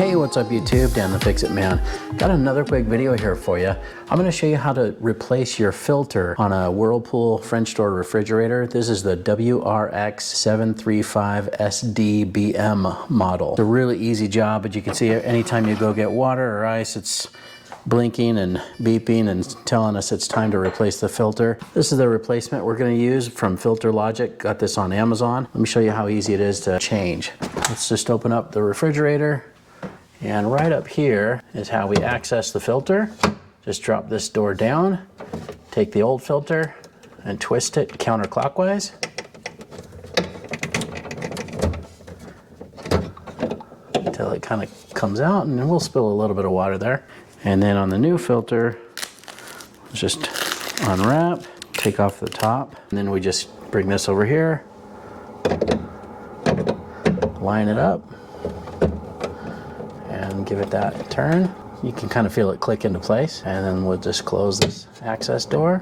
Hey, what's up YouTube? Dan the Fix-It Man. Got another quick video here for you. I'm going to show you how to replace your filter on a Whirlpool French Door refrigerator. This is the WRX735SDBM model. It's a really easy job, but you can see anytime you go get water or ice, it's blinking and beeping and telling us it's time to replace the filter. This is the replacement we're going to use from Filter Logic. Got this on Amazon. Let me show you how easy it is to change. Let's just open up the refrigerator, and right up here is how we access the filter. Just drop this door down, take the old filter and twist it counterclockwise. Until it kind of comes out, and then we'll spill a little bit of water there. And then on the new filter, just unwrap, take off the top, and then we just bring this over here, line it up, and give it that turn. You can kind of feel it click into place, and then we'll just close this access door.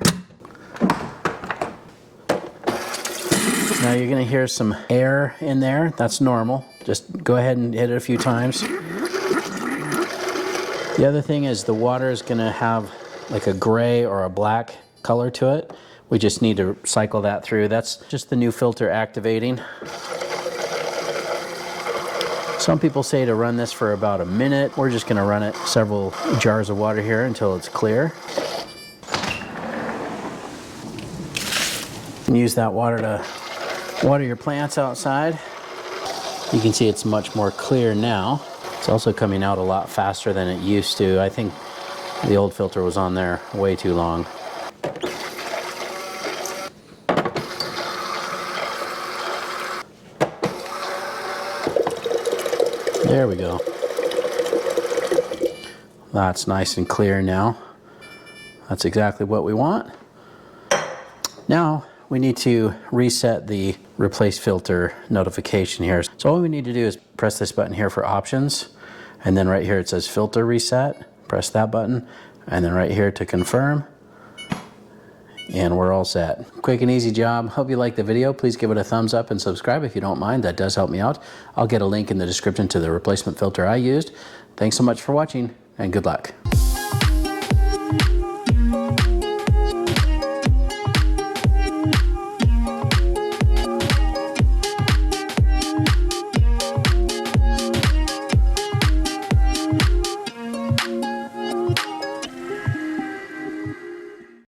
Now you're going to hear some air in there. That's normal. Just go ahead and hit it a few times. The other thing is the water is going to have like a gray or a black color to it. We just need to cycle that through. That's just the new filter activating. Some people say to run this for about a minute. We're just going to run it several jars of water here until it's clear. And use that water to water your plants outside. You can see it's much more clear now. It's also coming out a lot faster than it used to. I think the old filter was on there way too long. There we go. That's nice and clear now. That's exactly what we want. Now we need to reset the replace filter notification here. So all we need to do is press this button here for options, and then right here it says filter reset. Press that button, and then right here to confirm, and we're all set. Quick and easy job. Hope you liked the video. Please give it a thumbs up and subscribe if you don't mind. That does help me out. I'll get a link in the description to the replacement filter I used. Thanks so much for watching, and good luck.